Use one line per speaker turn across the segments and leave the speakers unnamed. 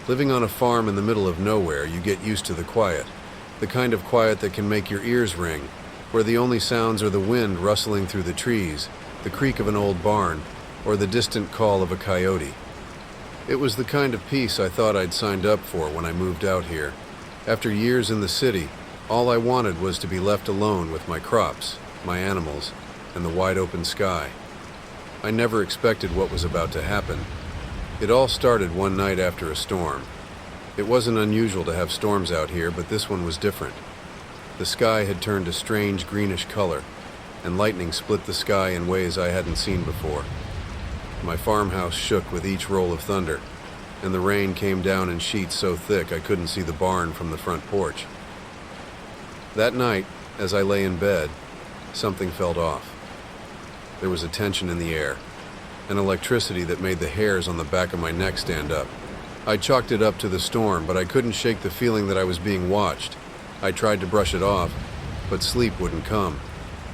Living on a farm in the middle of nowhere, you get used to the quiet. The kind of quiet that can make your ears ring, where the only sounds are the wind rustling through the trees, the creak of an old barn, or the distant call of a coyote. It was the kind of peace I thought I'd signed up for when I moved out here. After years in the city, all I wanted was to be left alone with my crops, my animals, and the wide open sky. I never expected what was about to happen. It all started one night after a storm. It wasn't unusual to have storms out here, but this one was different. The sky had turned a strange greenish color, and lightning split the sky in ways I hadn't seen before. My farmhouse shook with each roll of thunder, and the rain came down in sheets so thick I couldn't see the barn from the front porch. That night, as I lay in bed, something felt off. There was a tension in the air, an electricity that made the hairs on the back of my neck stand up. I chalked it up to the storm, but I couldn't shake the feeling that I was being watched. I tried to brush it off, but sleep wouldn't come.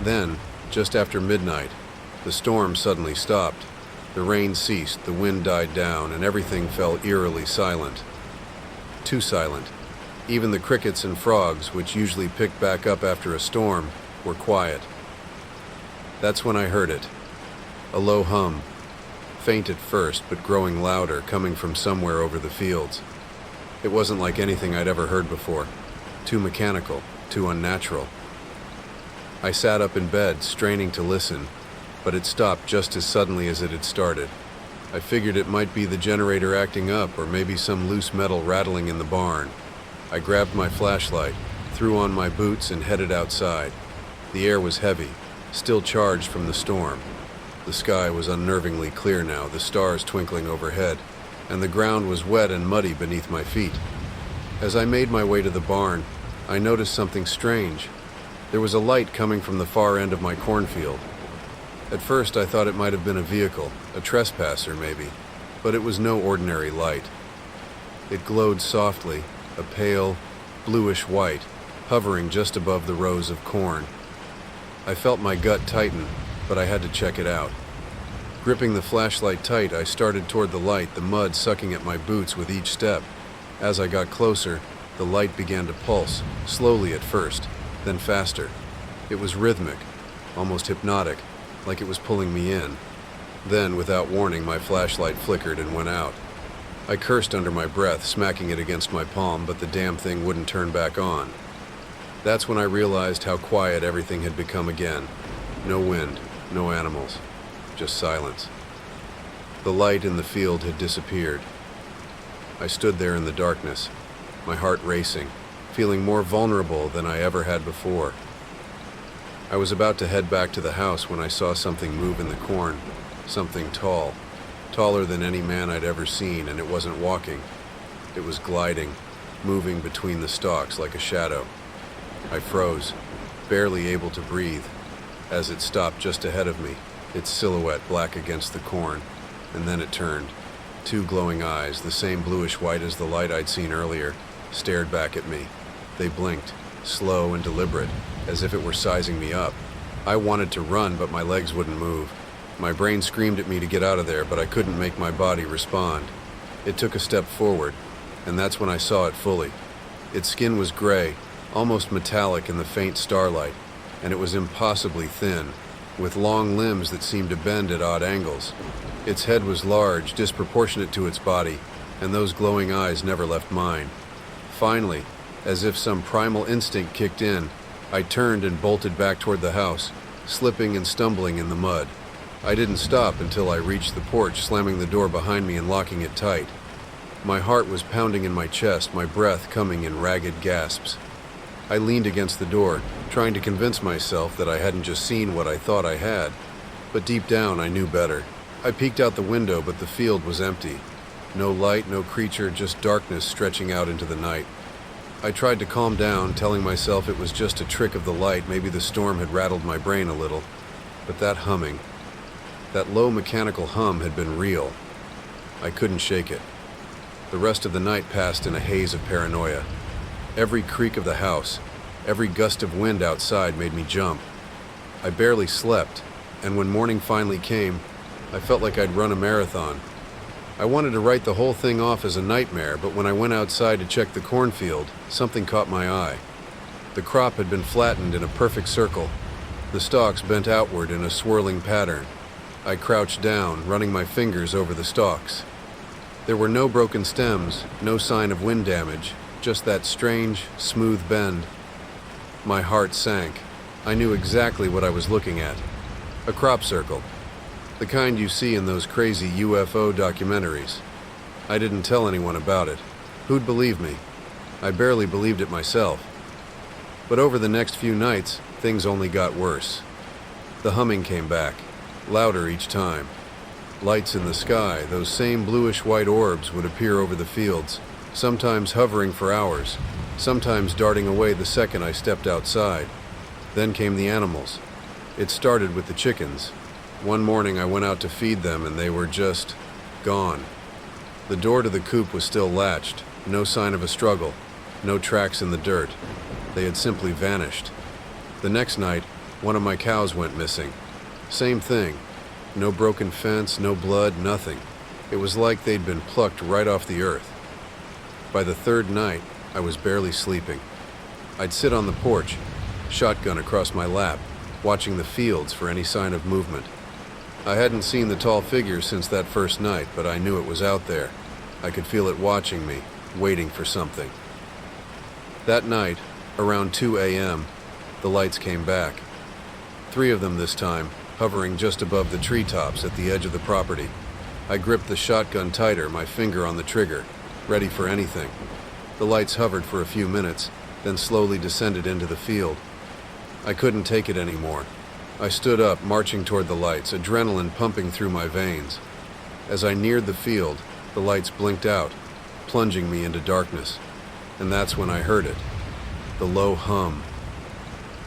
Then, just after midnight, the storm suddenly stopped. The rain ceased, the wind died down, and everything fell eerily silent. Too silent. Even the crickets and frogs, which usually pick back up after a storm, were quiet. That's when I heard it. A low hum. Faint at first, but growing louder, coming from somewhere over the fields. It wasn't like anything I'd ever heard before. Too mechanical, too unnatural. I sat up in bed, straining to listen, but it stopped just as suddenly as it had started. I figured it might be the generator acting up, or maybe some loose metal rattling in the barn. I grabbed my flashlight, threw on my boots, and headed outside. The air was heavy, still charged from the storm. The sky was unnervingly clear now, the stars twinkling overhead, and the ground was wet and muddy beneath my feet. As I made my way to the barn, I noticed something strange. There was a light coming from the far end of my cornfield. At first I thought it might have been a vehicle, a trespasser maybe, but it was no ordinary light. It glowed softly, a pale, bluish white, hovering just above the rows of corn. I felt my gut tighten, but I had to check it out. Gripping the flashlight tight, I started toward the light, the mud sucking at my boots with each step. As I got closer, the light began to pulse, slowly at first, then faster. It was rhythmic, almost hypnotic, like it was pulling me in. Then, without warning, my flashlight flickered and went out. I cursed under my breath, smacking it against my palm, but the damn thing wouldn't turn back on. That's when I realized how quiet everything had become again. No wind, no animals, just silence. The light in the field had disappeared. I stood there in the darkness, my heart racing, feeling more vulnerable than I ever had before. I was about to head back to the house when I saw something move in the corn, something tall, taller than any man I'd ever seen, and it wasn't walking. It was gliding, moving between the stalks like a shadow. I froze, barely able to breathe, as it stopped just ahead of me, its silhouette black against the corn, and then it turned. Two glowing eyes, the same bluish-white as the light I'd seen earlier, stared back at me. They blinked, slow and deliberate, as if it were sizing me up. I wanted to run, but my legs wouldn't move. My brain screamed at me to get out of there, but I couldn't make my body respond. It took a step forward, and that's when I saw it fully. Its skin was gray, almost metallic in the faint starlight, and it was impossibly thin, with long limbs that seemed to bend at odd angles. Its head was large, disproportionate to its body, and those glowing eyes never left mine. Finally, as if some primal instinct kicked in, I turned and bolted back toward the house, slipping and stumbling in the mud. I didn't stop until I reached the porch, slamming the door behind me and locking it tight. My heart was pounding in my chest, my breath coming in ragged gasps. I leaned against the door, trying to convince myself that I hadn't just seen what I thought I had. But deep down, I knew better. I peeked out the window, but the field was empty. No light, no creature, just darkness stretching out into the night. I tried to calm down, telling myself it was just a trick of the light, maybe the storm had rattled my brain a little. But that humming, that low mechanical hum had been real. I couldn't shake it. The rest of the night passed in a haze of paranoia. Every creak of the house, every gust of wind outside made me jump. I barely slept, and when morning finally came, I felt like I'd run a marathon. I wanted to write the whole thing off as a nightmare, but when I went outside to check the cornfield, something caught my eye. The crop had been flattened in a perfect circle, the stalks bent outward in a swirling pattern. I crouched down, running my fingers over the stalks. There were no broken stems, no sign of wind damage, just that strange, smooth bend. My heart sank. I knew exactly what I was looking at. A crop circle. The kind you see in those crazy UFO documentaries. I didn't tell anyone about it. Who'd believe me? I barely believed it myself. But over the next few nights, things only got worse. The humming came back, louder each time. Lights in the sky, those same bluish-white orbs would appear over the fields, sometimes hovering for hours, sometimes darting away the second I stepped outside. Then came the animals. It started with the chickens. One morning I went out to feed them and they were just gone. The door to the coop was still latched, no sign of a struggle, no tracks in the dirt. They had simply vanished. The next night, one of my cows went missing. Same thing. No broken fence, no blood, nothing. It was like they'd been plucked right off the earth. By the third night, I was barely sleeping. I'd sit on the porch, shotgun across my lap, watching the fields for any sign of movement. I hadn't seen the tall figure since that first night, but I knew it was out there. I could feel it watching me, waiting for something. That night, around 2 a.m., the lights came back. 3 of them this time, hovering just above the treetops at the edge of the property. I gripped the shotgun tighter, my finger on the trigger, ready for anything. The lights hovered for a few minutes, then slowly descended into the field. I couldn't take it anymore. I stood up, marching toward the lights, adrenaline pumping through my veins. As I neared the field, the lights blinked out, plunging me into darkness. And that's when I heard it. The low hum.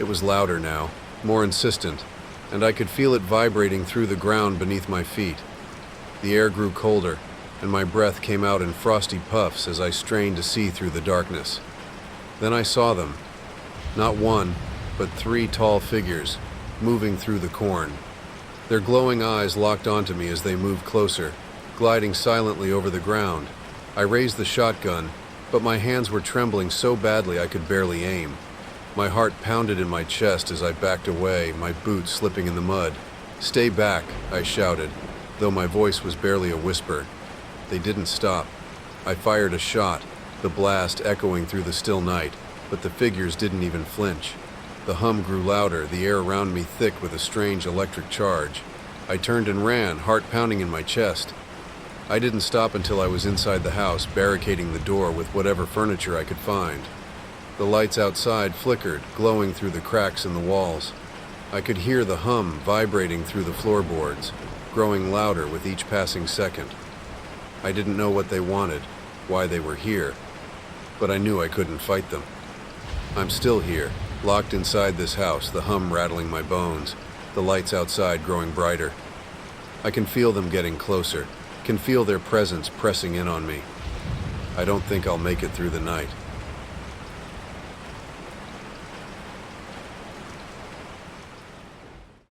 It was louder now, more insistent, and I could feel it vibrating through the ground beneath my feet. The air grew colder, and my breath came out in frosty puffs as I strained to see through the darkness. Then I saw them. Not one, but 3 tall figures, moving through the corn. Their glowing eyes locked onto me as they moved closer, gliding silently over the ground. I raised the shotgun, but my hands were trembling so badly I could barely aim. My heart pounded in my chest as I backed away, my boots slipping in the mud. "Stay back," I shouted, though my voice was barely a whisper. They didn't stop. I fired a shot, the blast echoing through the still night, but the figures didn't even flinch. The hum grew louder, the air around me thick with a strange electric charge. I turned and ran, heart pounding in my chest. I didn't stop until I was inside the house, barricading the door with whatever furniture I could find. The lights outside flickered, glowing through the cracks in the walls. I could hear the hum vibrating through the floorboards, growing louder with each passing second. I didn't know what they wanted, why they were here, but I knew I couldn't fight them. I'm still here, locked inside this house, the hum rattling my bones, the lights outside growing brighter. I can feel them getting closer, can feel their presence pressing in on me. I don't think I'll make it through the night.